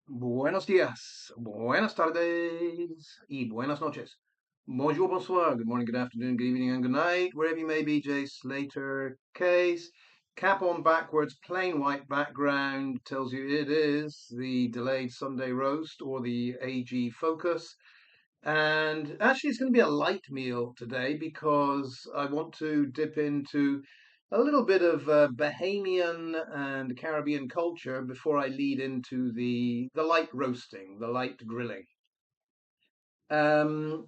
Buenos días, buenas tardes, y buenas noches. Bonjour, bonsoir, good morning, good afternoon, good evening, and good night, wherever you may be. J. Slater case. Cap on backwards, plain white background tells you it is the delayed Sunday roast or the AG focus. And actually, it's going to be a light meal today because I want to dip into a little bit of Bahamian and Caribbean culture before I lead into the light roasting, the light grilling. Um,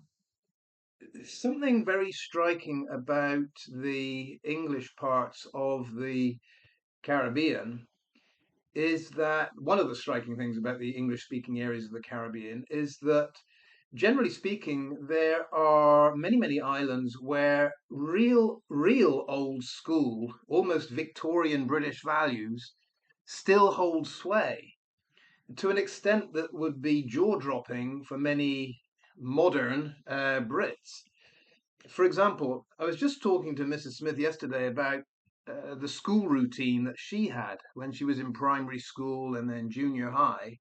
Something very striking about the English parts of the Caribbean is that one of the striking things about the English speaking areas of the Caribbean is that generally speaking, there are many, many islands where real old school, almost Victorian British values still hold sway to an extent that would be jaw-dropping for many modern Brits. For example, I was just talking to Mrs. Smith yesterday about the school routine that she had when she was in primary school and then junior high,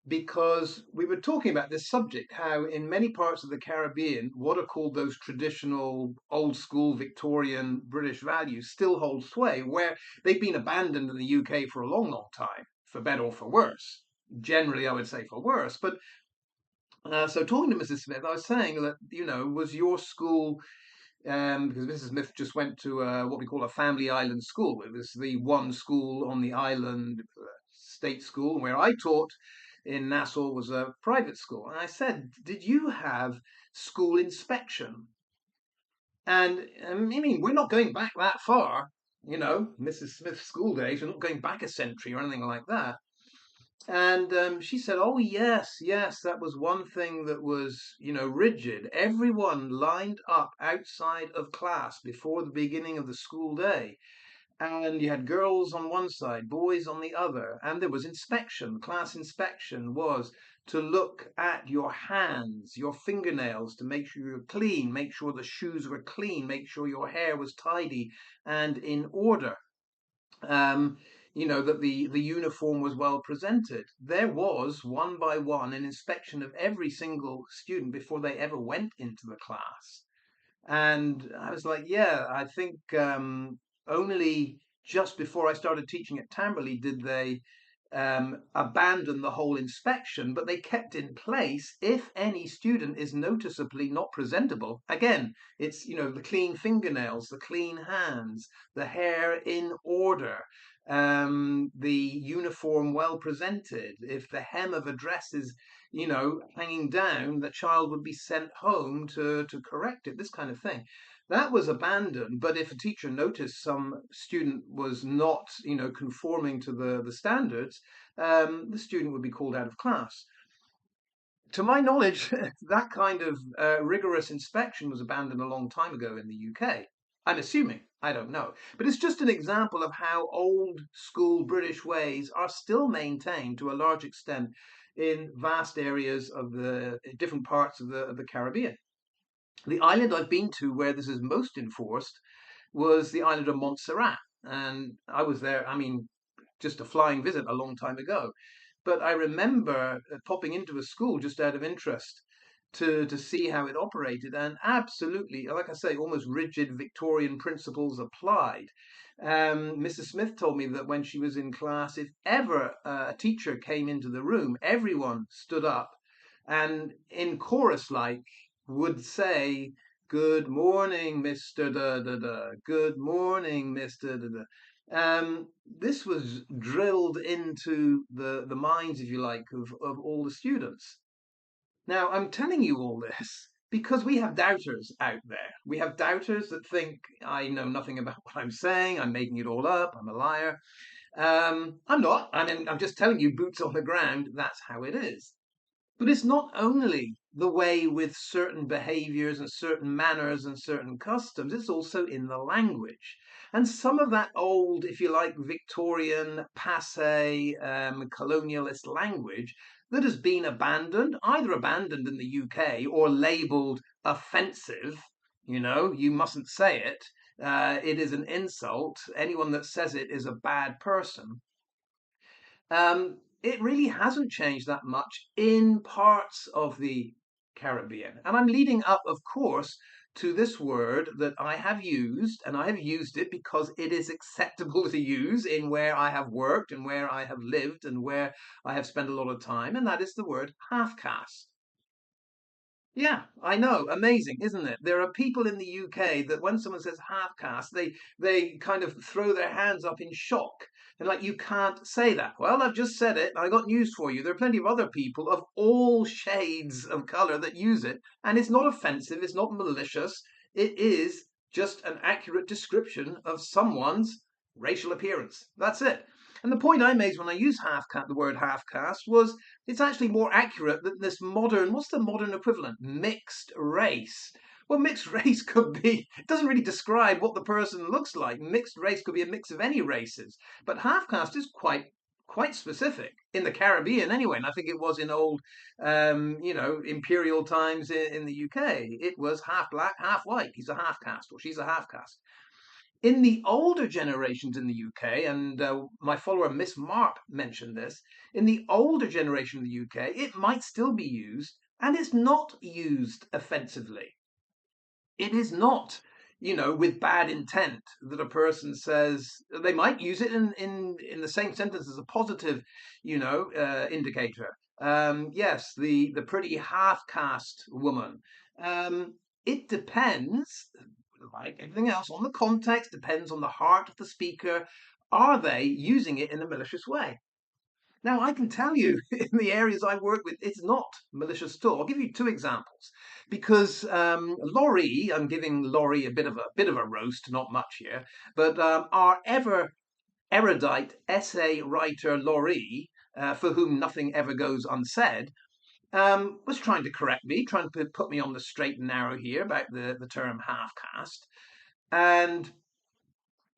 because we were talking about this subject, how in many parts of the Caribbean, what are called those traditional old school Victorian British values still hold sway, where they've been abandoned in the UK for a long, long time, for better or for worse. Generally, I would say for worse. But so talking to Mrs. Smith, I was saying that, was your school, because Mrs. Smith just went to what we call a family island school. It was the one school on the island, state school, where I taught in Nassau was a private school. And I said, did you have school inspection? And I mean, we're not going back that far, Mrs. Smith's school days. We're not going back a century or anything like that. And she said, "Oh yes, yes, that was one thing that was, rigid. Everyone lined up outside of class before the beginning of the school day, and you had girls on one side, boys on the other, and there was inspection. Class inspection was to look at your hands, your fingernails, to make sure you're clean, make sure the shoes were clean, make sure your hair was tidy and in order." Um, that the uniform was well presented. There was one by one an inspection of every single student before they ever went into the class. And I was like, yeah, I think only just before I started teaching at Tamberley did they abandon the whole inspection, but they kept in place if any student is noticeably not presentable. Again, it's, the clean fingernails, the clean hands, the hair in order, the uniform well presented. If the hem of a dress is, hanging down, the child would be sent home to correct it, this kind of thing. That was abandoned, but if a teacher noticed some student was not, conforming to the standards, the student would be called out of class. To my knowledge, that kind of rigorous inspection was abandoned a long time ago in the UK. I'm assuming, I don't know. But it's just an example of how old school British ways are still maintained to a large extent in vast areas of the different parts of the Caribbean. The island I've been to where this is most enforced was the island of Montserrat. And I was there, I mean, just a flying visit a long time ago. But I remember popping into a school just out of interest to see how it operated. And absolutely, like I say, almost rigid Victorian principles applied. Mrs. Smith told me that when she was in class, if ever a teacher came into the room, everyone stood up and in chorus like would say, "Good morning, Mr. Da Da Da. Good morning, Mr. Da Da." This was drilled into the minds, if you like, of all the students. Now, I'm telling you all this because we have doubters out there. We have doubters that think I know nothing about what I'm saying, I'm making it all up, I'm a liar. I'm not. I mean, I'm just telling you, boots on the ground, that's how it is. But it's not only the way with certain behaviors and certain manners and certain customs, it's also in the language. And some of that old, if you like, Victorian, passe, colonialist language that has been abandoned, either abandoned in the UK or labeled offensive, you mustn't say it. It is an insult. Anyone that says it is a bad person. It really hasn't changed that much in parts of the Caribbean. And I'm leading up, of course, to this word that I have used, and I have used it because it is acceptable to use in where I have worked and where I have lived and where I have spent a lot of time, and that is the word half-caste. Yeah, I know. Amazing, isn't it? There are people in the UK that when someone says half-caste, they kind of throw their hands up in shock. And like, you can't say that. Well, I've just said it. I got news for you. There are plenty of other people of all shades of color that use it, and it's not offensive, it's not malicious. It is just an accurate description of someone's racial appearance. That's it. And the point I made when I used the word half-caste was it's actually more accurate than this modern, what's the modern equivalent? Mixed race. Well, mixed race could be, it doesn't really describe what the person looks like. Mixed race could be a mix of any races. But half caste is quite specific in the Caribbean anyway. And I think it was in old, imperial times in the UK. It was half black, half white. He's a half caste or she's a half caste. In the older generations in the UK, and my follower Miss Marp mentioned this, in the older generation in the UK, it might still be used, and it's not used offensively. It is not, with bad intent that a person says they might use it in the same sentence as a positive, indicator. Yes, the pretty half-caste woman. It depends, like everything else, on the context, depends on the heart of the speaker. Are they using it in a malicious way? Now, I can tell you in the areas I work with, it's not malicious at all. I'll give you two examples because Lorree, I'm giving Lorree a bit of a roast, not much here, but our ever erudite essay writer Lorree, for whom nothing ever goes unsaid, was trying to correct me, trying to put me on the straight and narrow here about the term half caste. And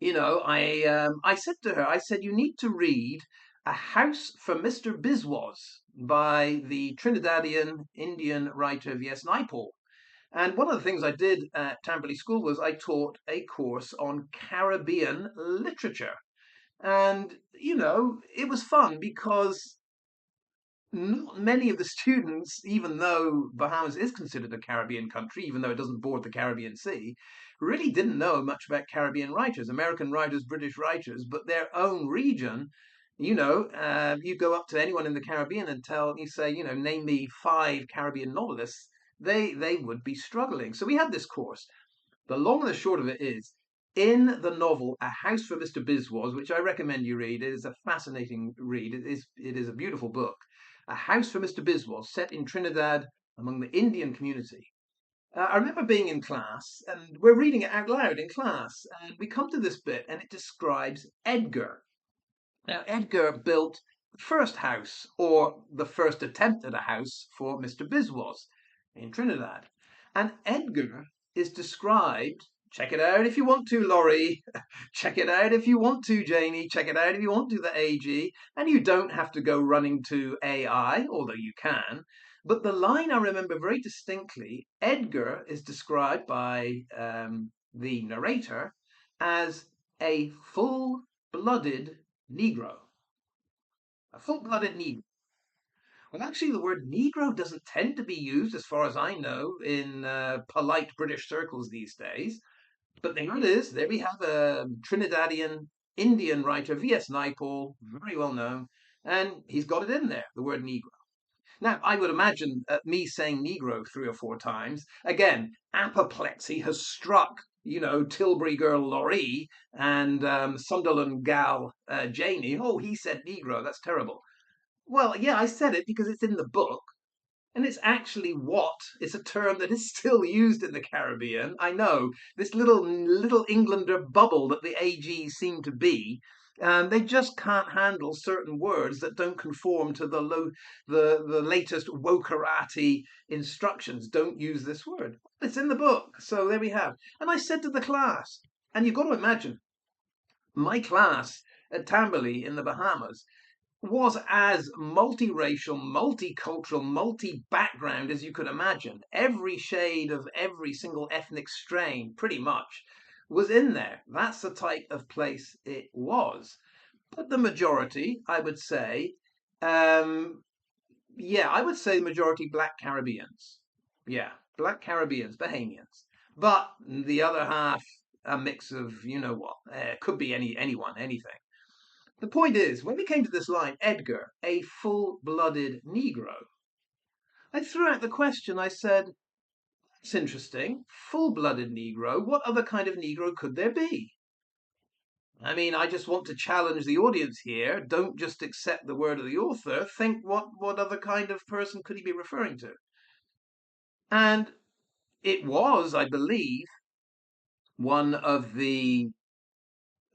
I said to her, I said, you need to read A House for Mr. Biswas by the Trinidadian Indian writer V.S. Naipaul. And one of the things I did at Tamperley School was I taught a course on Caribbean literature. And, it was fun because not many of the students, even though Bahamas is considered a Caribbean country, even though it doesn't board the Caribbean Sea, really didn't know much about Caribbean writers, American writers, British writers, but their own region. You go up to anyone in the Caribbean and you say, name me 5 Caribbean novelists, they would be struggling. So we had this course. The long and the short of it is, in the novel A House for Mr. Biswas, which I recommend you read, it is a fascinating read. It is a beautiful book. A House for Mr. Biswas, set in Trinidad among the Indian community. I remember being in class, and we're reading it out loud in class, and we come to this bit, and it describes Edgar. Now, Edgar built the first house, or the first attempt at a house for Mr. Biswas in Trinidad. And Edgar is described, check it out if you want to, Lorree, check it out if you want to, Janey, check it out if you want to, the AG, and you don't have to go running to AI, although you can. But the line I remember very distinctly, Edgar is described by the narrator as a full-blooded Negro. A full-blooded Negro. Well, actually, the word Negro doesn't tend to be used, as far as I know, in polite British circles these days. But there it is. There we have a Trinidadian Indian writer, V.S. Naipaul, very well known, and he's got it in there, the word Negro. Now, I would imagine me saying Negro 3 or 4 times, again, apoplexy has struck, Tilbury girl Lorree and Sunderland gal Janey. Oh, he said Negro. That's terrible. Well, yeah, I said it because it's in the book. And it's actually it's a term that is still used in the Caribbean. I know this little Englander bubble that the AGs seem to be. They just can't handle certain words that don't conform to the latest wokerati instructions. Don't use this word. It's in the book, so there we have. And I said to the class, and you've got to imagine, my class at Tamperley in the Bahamas was as multiracial, multicultural, multi-background as you could imagine. Every shade of every single ethnic strain, pretty much, was in there. That's the type of place it was. But the majority, I would say, um, yeah, I would say majority Black Caribbeans. Yeah, Black Caribbeans, Bahamians. But the other half, a mix of you know what, could be anyone, anything. The point is, when we came to this line, Edgar, a full-blooded Negro, I threw out the question. I said, "It's interesting, full-blooded Negro. What other kind of Negro could there be?" I mean, I just want to challenge the audience here. Don't just accept the word of the author. Think what other kind of person could he be referring to? And it was, I believe, one of the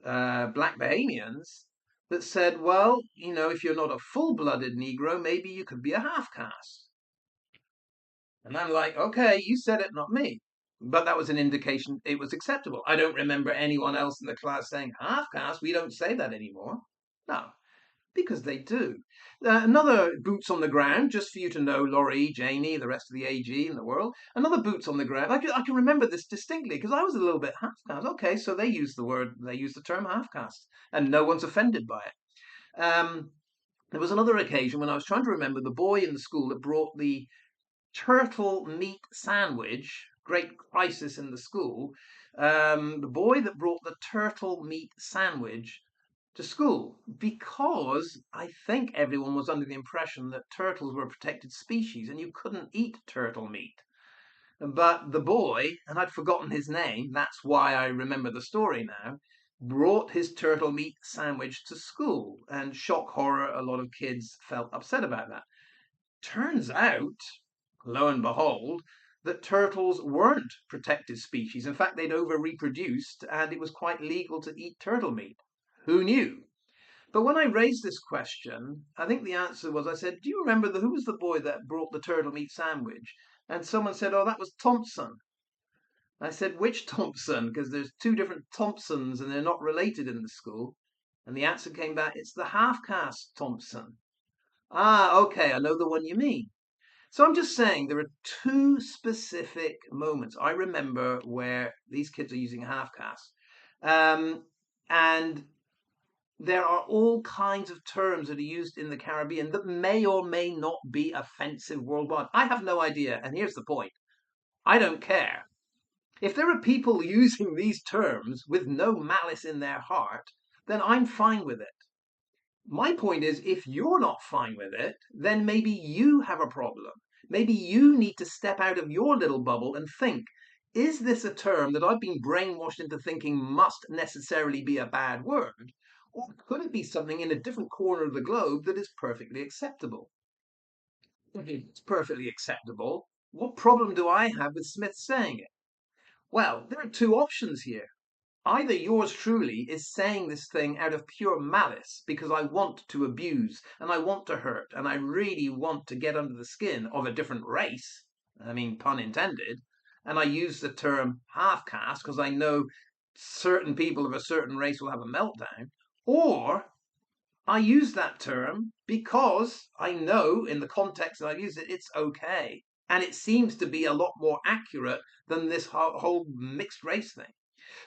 black Bahamians that said, well, you know, if you're not a full-blooded Negro, maybe you could be a half-caste. And I'm like, okay, you said it, not me. But that was an indication it was acceptable. I don't remember anyone else in the class saying half-caste. We don't say that anymore. No, because they do. Another boots on the ground, just for you to know, Lorree, Janey, the rest of the AG in the world. Another boots on the ground. I can remember this distinctly because I was a little bit half caste. Okay, so they use the term half caste, and no one's offended by it. There was another occasion when I was trying to remember the boy in the school that brought the turtle meat sandwich. Great crisis in the school. The boy that brought the turtle meat sandwich to school because I think everyone was under the impression that turtles were a protected species and you couldn't eat turtle meat. But the boy, and I'd forgotten his name, that's why I remember the story now, brought his turtle meat sandwich to school. And shock horror, a lot of kids felt upset about that. Turns out, lo and behold, that turtles weren't protected species. In fact, they'd over reproduced and it was quite legal to eat turtle meat. Who knew? But when I raised this question, I think the answer was I said, do you remember who was the boy that brought the turtle meat sandwich? And someone said, oh, that was Thompson. I said, which Thompson? Because there's two different Thompsons and they're not related in the school. And the answer came back, it's the half-caste Thompson. Ah, okay, I know the one you mean. So I'm just saying there are two specific moments I remember where these kids are using half-caste. And there are all kinds of terms that are used in the Caribbean that may or may not be offensive worldwide. I have no idea. And here's the point. I don't care. If there are people using these terms with no malice in their heart, then I'm fine with it. My point is, if you're not fine with it, then maybe you have a problem. Maybe you need to step out of your little bubble and think, is this a term that I've been brainwashed into thinking must necessarily be a bad word? Or could it be something in a different corner of the globe that is perfectly acceptable? If it's perfectly acceptable, what problem do I have with Smith saying it? Well, there are two options here. Either yours truly is saying this thing out of pure malice because I want to abuse and I want to hurt and I really want to get under the skin of a different race. I mean, pun intended. And I use the term half caste because I know certain people of a certain race will have a meltdown. Or I use that term because I know in the context that I use it, it's okay. And it seems to be a lot more accurate than this whole mixed race thing.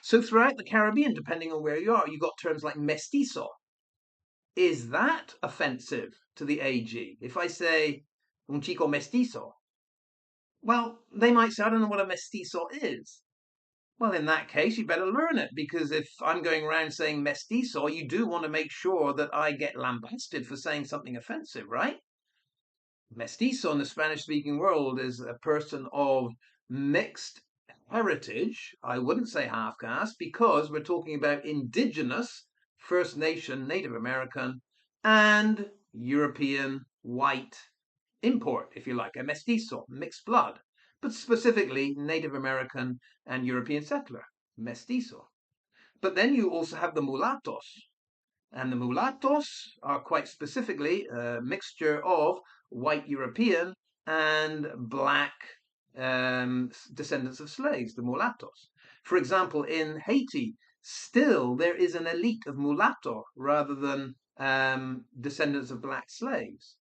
So throughout the Caribbean, depending on where you are, you've got terms like mestizo. Is that offensive to the AG? If I say un chico mestizo, well, they might say, I don't know what a mestizo is. Well, in that case, you better learn it because if I'm going around saying mestizo, you do want to make sure that I get lambasted for saying something offensive, right? Mestizo in the Spanish speaking world is a person of mixed heritage. I wouldn't say half caste because we're talking about indigenous, First Nation, Native American, and European white import, if you like, a mestizo, mixed blood, but specifically Native American and European settler, mestizo. But then you also have the mulattos, and the mulattos are quite specifically a mixture of white European and black descendants of slaves, the mulattos. For example, in Haiti, still there is an elite of mulatto rather than descendants of black slaves.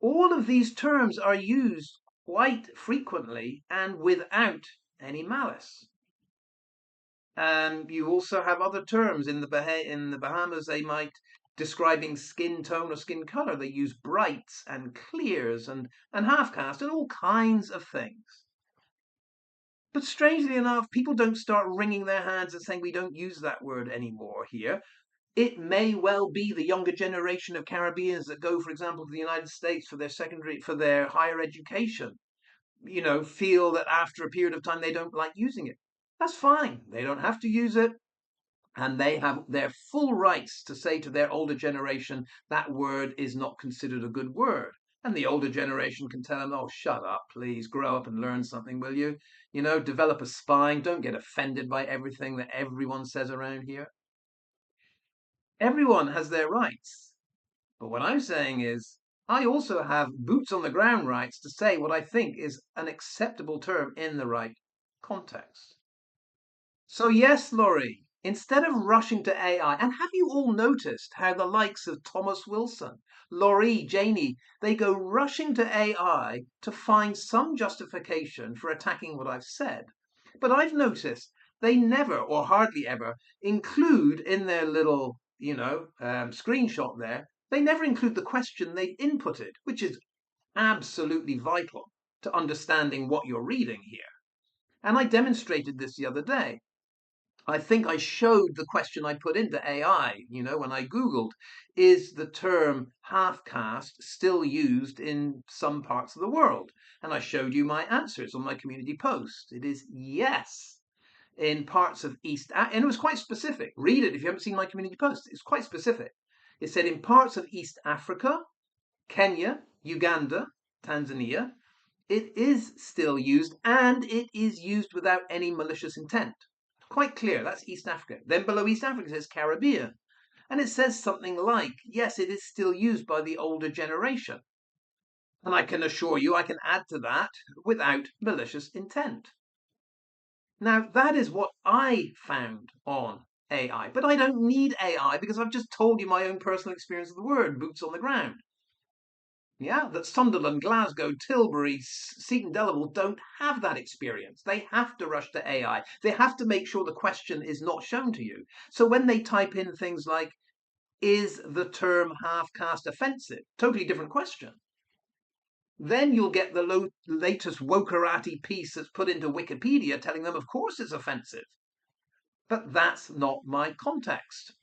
All of these terms are used quite frequently and without any malice. You also have other terms in the Bahamas. They might describing skin tone or skin color. They use brights and clears and half caste and all kinds of things. But strangely enough, people don't start wringing their hands and saying we don't use that word anymore here. It may well be the younger generation of Caribbeans that go, for example, to the United States for for their higher education, feel that after a period of time they don't like using it. That's fine. They don't have to use it. And they have their full rights to say to their older generation that word is not considered a good word. And the older generation can tell them, oh, shut up, please, grow up and learn something, will you? Develop a spine. Don't get offended by everything that everyone says around here. Everyone has their rights. But what I'm saying is, I also have boots on the ground rights to say what I think is an acceptable term in the right context. So, yes, Lorree, instead of rushing to AI, and have you all noticed how the likes of Thomas Wilson, Lorree, Janey, they go rushing to AI to find some justification for attacking what I've said? But I've noticed they never or hardly ever include in their little, screenshot there, they never include the question they've inputted, which is absolutely vital to understanding what you're reading here. And I demonstrated this the other day. I think I showed the question I put into AI, when I Googled, is the term half caste still used in some parts of the world? And I showed you my answers on my community post. It is yes. In parts of and it was quite specific. Read it if you haven't seen my community post. It's quite specific. It said in parts of East Africa, Kenya, Uganda, Tanzania, it is still used and it is used without any malicious intent. Quite clear, that's East Africa. Then below East Africa it says Caribbean. And it says something like, yes, it is still used by the older generation. And I can assure you I can add to that without malicious intent. Now, that is what I found on AI, but I don't need AI because I've just told you my own personal experience of the word, boots on the ground. Yeah, that Sunderland, Glasgow, Tilbury, Seton Delaval don't have that experience. They have to rush to AI. They have to make sure the question is not shown to you. So when they type in things like, is the term half-caste offensive? Totally different question. Then you'll get the latest wokerati piece that's put into Wikipedia telling them, of course, it's offensive. But that's not my context.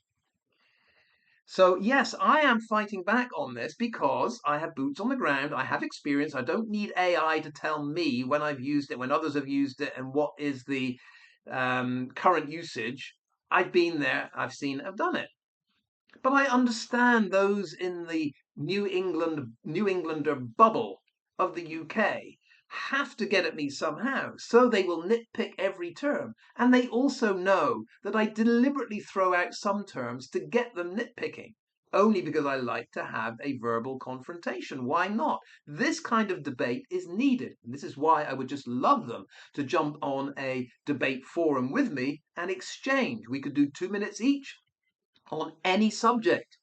So, yes, I am fighting back on this because I have boots on the ground. I have experience. I don't need AI to tell me when I've used it, when others have used it, and what is the current usage. I've been there. I've seen it. I've done it. But I understand those in the New Englander bubble of the UK have to get at me somehow, so they will nitpick every term. And they also know that I deliberately throw out some terms to get them nitpicking, only because I like to have a verbal confrontation. Why not? This kind of debate is needed. And this is why I would just love them to jump on a debate forum with me and exchange. We could do 2 minutes each on any subject,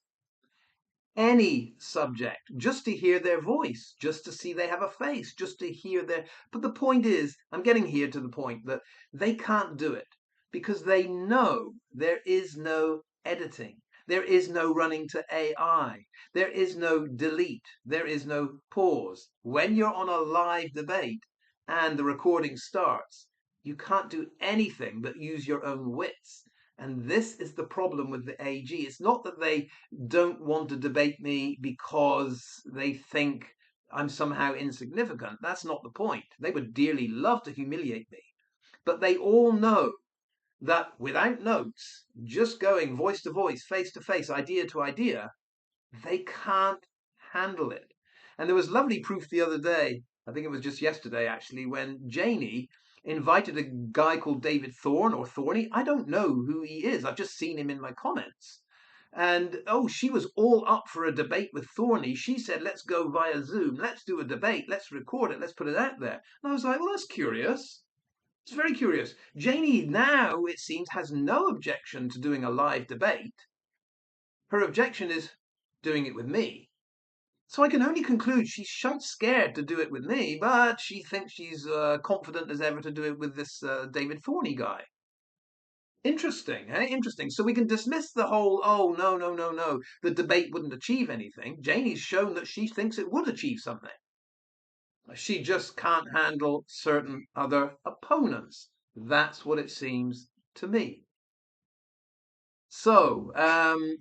just to hear their voice, just to see they have a face, just to hear their. But the point is, I'm getting here to the point that they can't do it because they know there is no editing. There is no running to AI. There is no delete. There is no pause. When you're on a live debate and the recording starts, you can't do anything but use your own wits. And this is the problem with the AG. It's not that they don't want to debate me because they think I'm somehow insignificant. That's not the point. They would dearly love to humiliate me. But they all know that without notes, just going voice to voice, face to face, idea to idea, they can't handle it. And there was lovely proof the other day, I think it was just yesterday actually, when Janey invited a guy called David Thorne or Thorny. I don't know who he is. I've just seen him in my comments. And oh, she was all up for a debate with Thorny. She said, let's go via Zoom. Let's do a debate. Let's record it. Let's put it out there. And I was like, well, that's curious. It's very curious. Janey now, it seems, has no objection to doing a live debate. Her objection is doing it with me. So I can only conclude she's shite scared to do it with me, but she thinks she's confident as ever to do it with this David Thorny guy. Interesting, eh? Interesting. So we can dismiss the whole, oh, no, no, no, no, the debate wouldn't achieve anything. Janey's shown that she thinks it would achieve something. She just can't handle certain other opponents. That's what it seems to me. So,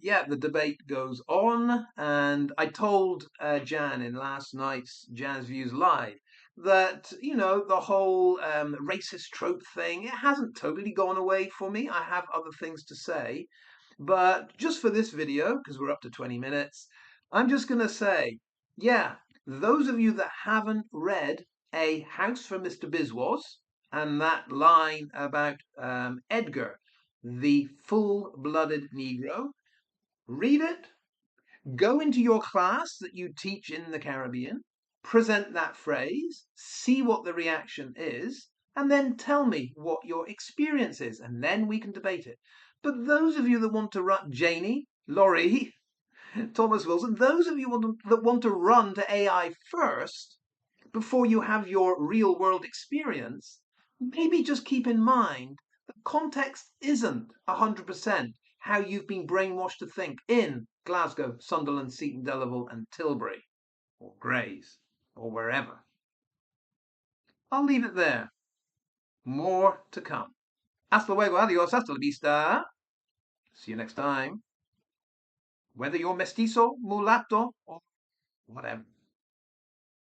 yeah, the debate goes on, and I told Jan in last night's Jan's Views Live that, the whole racist trope thing, it hasn't totally gone away for me. I have other things to say, but just for this video, because we're up to 20 minutes, I'm just going to say, yeah, those of you that haven't read A House for Mr. Biswas and that line about Edgar, the full-blooded Negro, read it, go into your class that you teach in the Caribbean, present that phrase, see what the reaction is, and then tell me what your experience is, and then we can debate it. But those of you that want to run, Janey, Lorree, Thomas Wilson, those of you that want to run to AI first, before you have your real world experience, maybe just keep in mind that context isn't 100% how you've been brainwashed to think in Glasgow, Sunderland, Seaton, Delaval, and Tilbury, or Grays, or wherever. I'll leave it there. More to come. Hasta luego, adios, hasta la vista. See you next time. Whether you're mestizo, mulatto, or whatever.